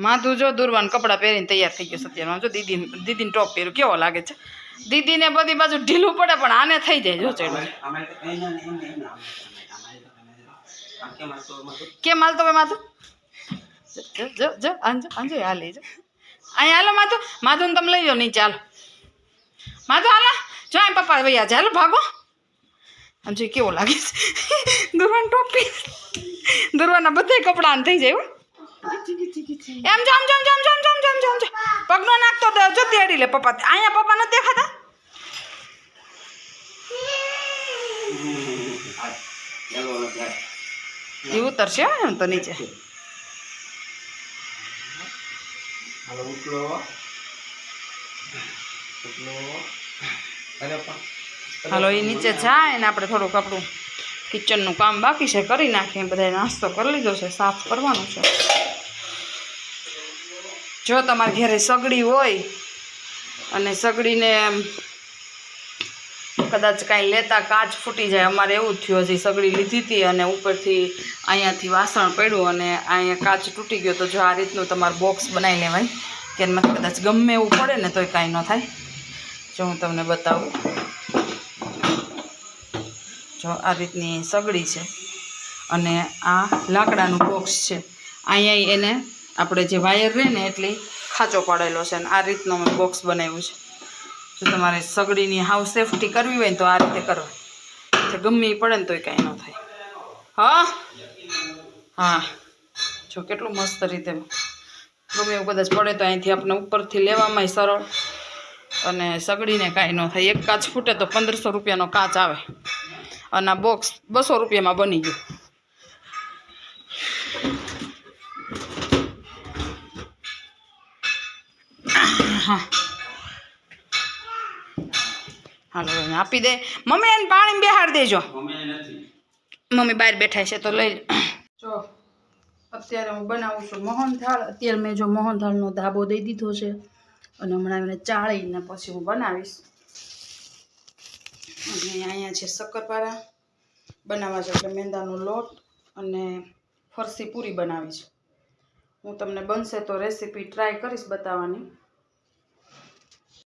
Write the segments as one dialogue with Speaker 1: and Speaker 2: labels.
Speaker 1: માધુ જો દુર્વાન કપડાં પહેરીને તૈયાર થઈ ગયો સત્યનો. જો દીદીને ટોપ પહેર્યું કેવો લાગે છે. દીદીને બધી બાજુ ઢીલું પડે પણ આને થઈ જાય. જો ચડ્યું કેમ હાલતો ભાઈ માધુ? જો આંજો હાલી જો અહીંયા હાલો માધુ. માધુને તમે લઈ જાઓ નીચે. હાલો માધુ હાલો. જો અહીં પપ્પા ભાઈ આજે હાલો ભાગો. આમ જો કેવો લાગે છે દુર્વાન ટોપી. દુર્વાના બધા કપડાં થઈ જાય. એમ જો આમ પગનો નાખતો જો તેડી લે પપ્પા. અહીંયા પપ્પા નથી દેખાતા. એ ઉતરશે એમ તો નીચે. હાલો એ નીચે જાય ને આપણે થોડુંક આપણું કિચનનું કામ બાકી છે કરી નાખીએ. બધાએ નાસ્તો કરી લીધો છે, સાફ કરવાનું છે. જો તમારા ઘરે સગડી હોય અને સગડીને કદાચ કાંઈ લેતા કાચ ફૂટી જાય. અમારે એવું જ થયું. હજી સગડી લીધી હતી અને ઉપરથી અહીંયાથી વાસણ પડ્યું અને અહીંયા કાચ તૂટી ગયો. તો જો આ રીતનું તમારે બોક્સ બનાવી લેવાય કે એમાં કદાચ ગમે એવું પડે ને તોય કાંઈ ન થાય. જો હું તમને બતાવું. જો આ રીતની સગડી છે અને આ લાકડાનું બોક્સ છે. અહીંયા એને આપણે જે વાયર રહે ને એટલી ખાંચો પાડેલો છે અને આ રીતનું મેં બોક્સ બનાવ્યું છે. જો તમારે સગડીની હાવ સેફટી કરવી હોય ને તો આ રીતે કરવા. ગમે એ પડે ને તોય કાંઈ ન થાય. હા જો કેટલું મસ્ત રીતે ગમે એવું કદાચ પડે તો અહીંથી આપણે ઉપરથી લેવામાં સરળ અને સગડીને કાંઈ ન થાય. એક કાચ ફૂટે તો 1500 રૂપિયાનો કાચ આવે અને આ બોક્સ 200 રૂપિયામાં બની ગયું. હા હાલો આપી દે મમ્મી. એને પાણી બેહાડ દેજો. મમ્મી બહાર બેઠા છે તો લઈ જો. અત્યારે હું બનાવું છું મોહનથાળ. અત્યારે મેં જો મોહનથાળનો ધાબો દઈ દીધો છે અને હમણાં એને ચાળીને પછી હું બનાવીશ. અને અહીંયા છે શક્કરપારા બનાવવા છે એટલે મેંદાનો લોટ અને ફરસી પૂરી બનાવી છે. હું તમને બનશે તો રેસીપી ટ્રાય કરીશ બતાવવાની.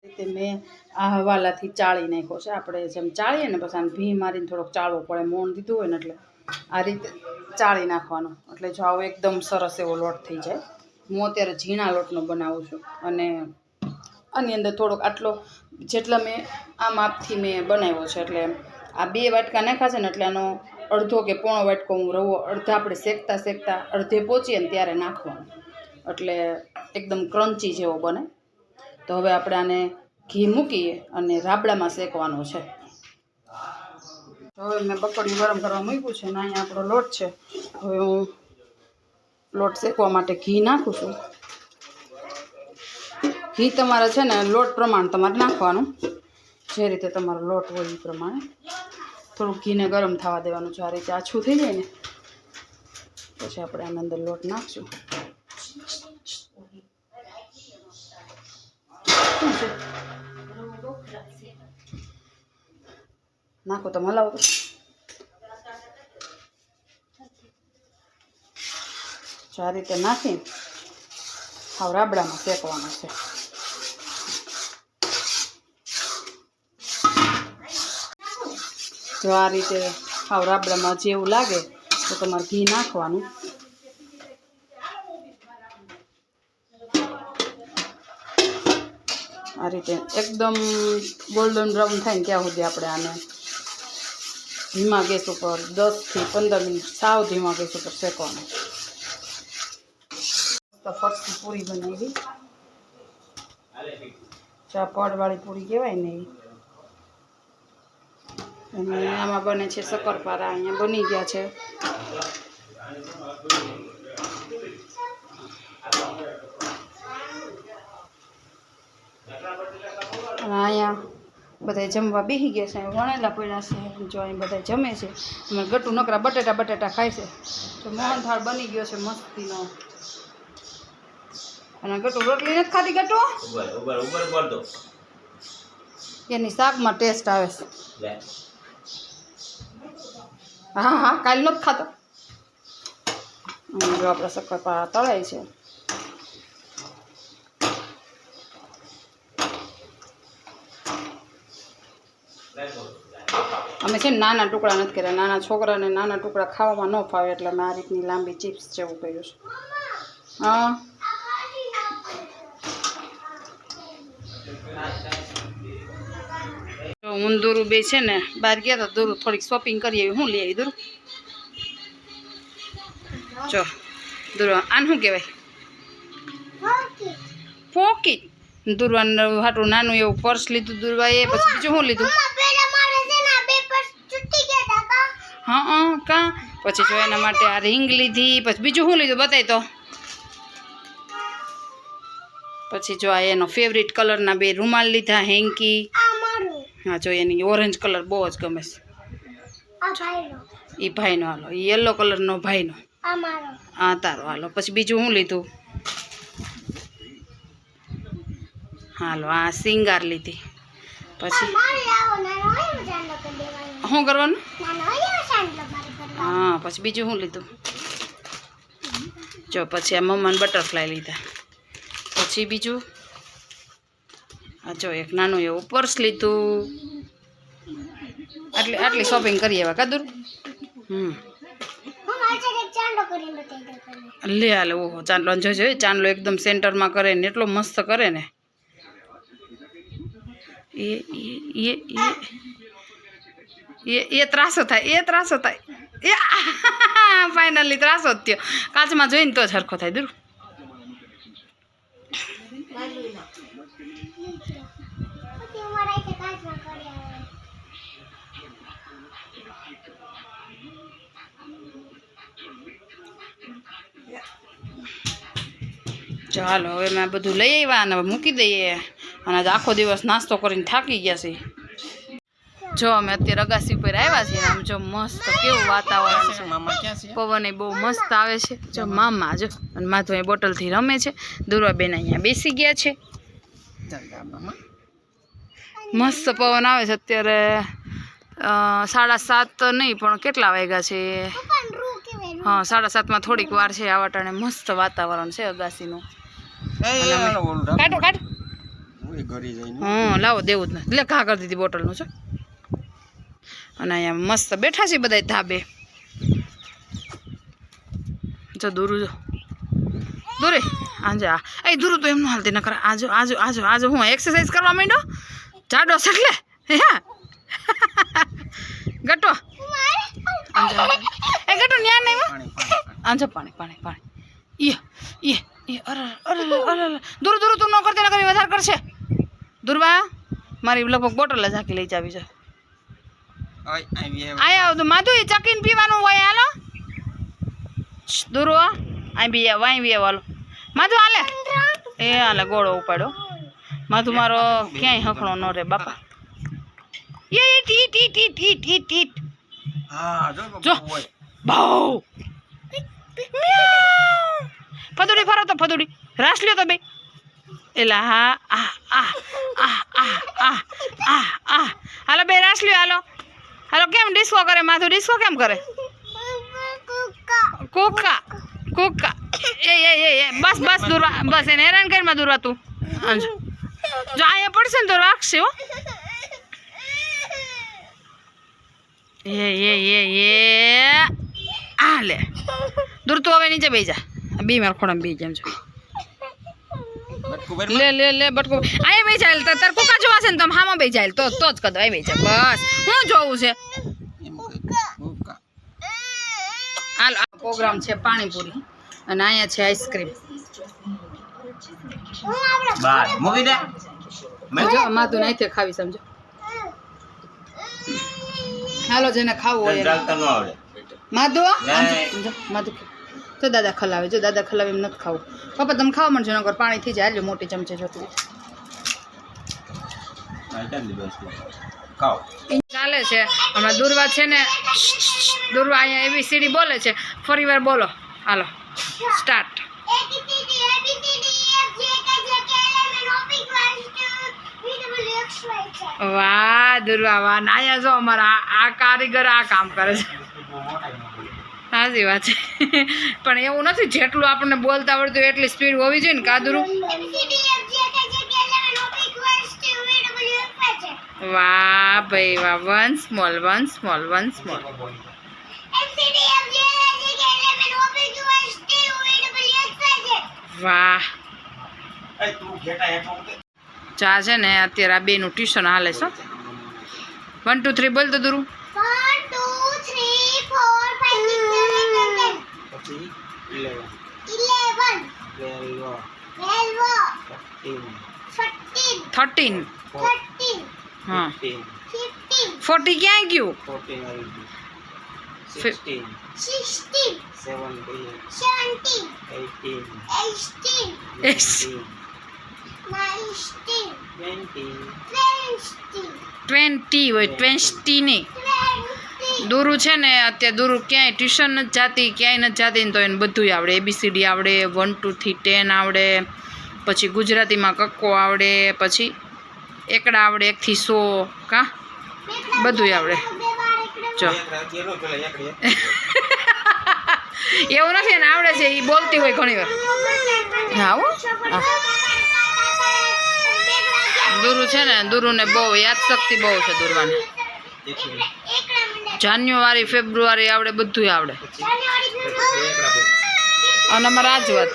Speaker 1: રીતે મેં આ હવાલાથી ચાળી નાખ્યો છે. આપણે જેમ ચાળીએ ને પછી આને ભી મારીને થોડોક ચાળવો પડે. મોણ દીધું હોય ને એટલે આ રીતે ચાળી નાખવાનો એટલે જો આવો એકદમ સરસ એવો લોટ થઈ જાય. હું અત્યારે ઝીણા લોટનો બનાવું છું અને આની અંદર થોડોક આટલો જેટલા મેં આ માપથી મેં બનાવ્યો છે. એટલે આ 2 વાટકા નાખ્યા છે ને એટલે આનો અડધો કે પોણો વાટકો હું રવો અડધા આપણે શેકતા અડધે પહોંચીએ ને ત્યારે નાખવાનો એટલે એકદમ ક્રન્ચી જેવો બને. તો હવે આપણે આને ઘી મૂકીએ અને રાબડામાં શેકવાનો છે. હવે મેં બકડિયું ગરમ કરવા મૂક્યું છે ને અહીંયા આપણો લોટ છે. હવે હું લોટ શેકવા માટે ઘી નાખું છું. ઘી તમારે છે ને લોટ પ્રમાણે તમારે નાખવાનું. જે રીતે તમારો લોટ હોય એ પ્રમાણે થોડુંક ઘીને ગરમ થવા દેવાનું છે. આ રીતે આછું થઈ જાય ને પછી આપણે આની અંદર લોટ નાખશું. નાખો તો હલાવો. જો આ રીતે નાખી હાવ રાબડામાં શેકવાનું છે. જો આ રીતે હાવ રાબડામાં જેવું લાગે તો તમારે ઘી નાખવાનું. આ રીતે એકદમ ગોલ્ડન બ્રાઉન થાય ને ત્યાં સુધી આપણે આને ધીમા ગેસ ઉપર 10 થી 15 મિનિટ સાવ ધીમા ગેસ ઉપર શેકવાનું. તો ફરસી પૂરી બનાવી. ચા પડવાળી પૂરી કહેવાય ને એ. અને આમાં બને છે શક્કરપારા. અહીંયા બની ગયા છે. અહીંયા બધા જમવા બેસી ગયા છે. વણેલા પડ્યા છે. જો અહીં બધા જમે છે. અને ગટુ નકરા બટેટા ખાય છે. તો મોહનથાળ બની ગયો છે મસ્તીનો. અને ગટુ રોટલી નથી ખાતી. ગટુ એની શાકમાં ટેસ્ટ આવે છે. હા કાલે નથી ખાતો. જો આપણે શક્કરપારા તળાય છે. અમે છે ને નાના ટુકડા નથી કર્યા, નાના છોકરાને નાના ટુકડા ખાવામાં ન ફાવે એટલે મેં આ રીતની લાંબી ચિપ્સ જેવું કર્યું છે. હા હું દુરુ બે છે ને બહાર ગયા હતા, દુરુ થોડીક શોપિંગ કરી આવી. હું લઈ આવી દુરુ? જો દુરુ આને શું કહેવાય? પોકીટ. દુરવાનું હાટું નાનું એવું પર્સ લીધું દુરવાએ. પછી બીજું શું લીધું? હા કા પછી જો એના માટે આ રિંગ લીધી. પછી બીજું શું લીધું બતાય તો? પછી જો આ એનો ફેવરિટ કલરના બે રૂમાલ લીધા, હેન્કી. હા જો એની ઓરેન્જ કલર બહુ જ ગમે છે. એ ભાઈનો હાલો, એ યલો કલરનો ભાઈનો. હા તારો હાલો. પછી બીજું શું લીધું? હાલો આ સિંગાર લીધી. પછી શું કરવાનું? હા પછી બીજું શું લીધું? જો પછી આ મમ્માને બટરફ્લાય લીધા. પછી બીજું આ જો એક નાનું એવું પર્સ લીધું. આટલી શોપિંગ કરી આવ્યા કાદુર. લે હાલે. ઓહો ચાંદલો જોજો, ચાંદલો એકદમ સેન્ટરમાં કરે ને એટલો મસ્ત કરે ને. એ ત્રાસો થાય, એ ત્રાસો થાય. એ ફાઇનલી ત્રાસો જ થયો. કાચમાં જોઈને તો જ હરખો થાય. દૂર ચાલો હવે મેં બધું લઈ આવ્યા અને મૂકી દઈએ. અને આખો દિવસ નાસ્તો કરીને થાકી ગયા છે. જો અમે અત્યારે અગાસી ઉપર આવ્યા છીએ. આમ જો મસ્ત કેવું વાતાવરણ છે. પવન એ બહુ મસ્ત આવે છે. જો મામા જો અને માધુ એ બોટલથી રમે છે. દુર્વાબેન અહીંયા બેસી ગયા છે. મસ્ત પવન આવે છે. અત્યારે 7:30 નહીં પણ કેટલા વાગ્યા છે? હા 7:30 થોડીક વાર છે. આ વાટાણે મસ્ત વાતાવરણ છે અગાસીનું. કાઢો કાઢ. હા લાવો દેવું જ નથી. લે ઘા કરી દીધી બોટલનું છે. અને અહીંયા મસ્ત બેઠા છે બધા ધાબે. જો દૂરું જો દૂરે આજો આ દૂરું તો એમનું હાલતી ન કરે. આજો આજો આજો આજો હું એક્સરસાઇઝ કરવા માંડ્યો. જાડો છે એટલે હે ગટો એ ગટો ન્યા નહીં આજો પાણી પાણી પાણી એ અરે અરે અરે દૂર દૂર તું ન કરતી ન કરી વધારે કરશે. દુર્વા મારી લગભગ બોટલ જ હાકી લઈ જાવી છે. આયા તો માધુ એ ચકીને પીવાનું હોય. હાલો દુરો અહીં બી વાઈ બી હાલો માધુ હાલે. એ હાલે ગોળો ઉપાડ્યો. માધુ મારો ક્યાંય હખણો ન રે બાપા. એ ટીટ ટીટ ટીટ ટીટ ટીટ. હા જો બાઉ ફદુડી ફરો તો ફદુડી રાસ લ્યો તો બે. એલા હા આ આ આ આ આ આ આ હાલો બે રાસ લ્યો. હાલો હાલો. કેમ ડિસ્કો કરે માધુ? ડિસ્કો કેમ કરે? કુકા કુકા. એ બસ બસ દૂરવા બસ. એને હેરાન કરીમાં દૂરવા તું. જો અહીંયા પડશે ને તો રાખશે હો. એ આ લે દૂર તું હવે નીચે બેસી જા. બી મારા ખોડામાં બેસી જાય. લે લે લે બટકો અહીં બેસી જાય. તાર કુકા જોવા છે ને તમે હામાં બેસી જાય તો જ કદો અહીં બેસી જાય. બસ શું જોવું છે? હાલો પ્રોગ્રામ છે પાણીપુરી અને અહીંયા છે આઈસ્ક્રીમ. જો માધુ નાઈથી ખાવી સમજો. હાલો જેને ખાવું હોય માધુ માધુ તો દાદા ખલાવે. જો દાદા ખલાવે એમ નથી ખાવું. પપ્પા તમે ખાવા માંડજો નગર પાણી થઈ જાય. હાલો મોટી ચમચે જોતું ચાલે છે. હમણાં દુર્વા છે ને દુર્વા અહીંયા એવી સીડી બોલે છે. ફરી વાર બોલો. હાલો સ્ટાર્ટ. વાહ દુર્વા વાહ. અહીંયા જો અમારા આ કારીગર આ કામ કરે છે. સાચી વાત છે. પણ એવું નથી જેટલું આપણને બોલતા આવડતું એટલી સ્પીડ હોવી જોઈએ ને કાદુરું. વાહ ભાઈ વાહ. One small one small one small. વાહ. ચા છે ને અત્યારે આ બેનું ટ્યુશન હાલે છે. 1 2 3 બોલ તો દુરુ.
Speaker 2: 1 2 3 4 5 6 7 8 11
Speaker 1: 13.
Speaker 2: 13
Speaker 1: હા
Speaker 2: 15
Speaker 1: 40 ક્યાં ગયું?
Speaker 2: 16 17 18 19
Speaker 1: 20 હોય 20 નહીં. દુરુ છે ને અત્યારે દુરુ ક્યાંય ટ્યુશન નથી જાતી, ક્યાંય નથી જાતી ને તો એને બધુંય આવડે. ABCD આવડે, 1 2 થી 10 આવડે, પછી ગુજરાતીમાં કક્કો આવડે, પછી એકડા આવડે 1 થી 100. કા બધુંય આવડે. જો એવું નથી ને આવડે છે એ બોલતી હોય ઘણી વાર. હા હો. દુરુ છે ને દુરુને બહુ યાદશક્તિ બહુ છે દુરવાની. જાન્યુઆરી ફેબ્રુઆરી આવડે, બધુંય આવડે. અને અમારા આજ વાત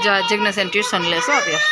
Speaker 1: જો જિજ્ઞાસ ટ્યુશન લેશો અત્યારે.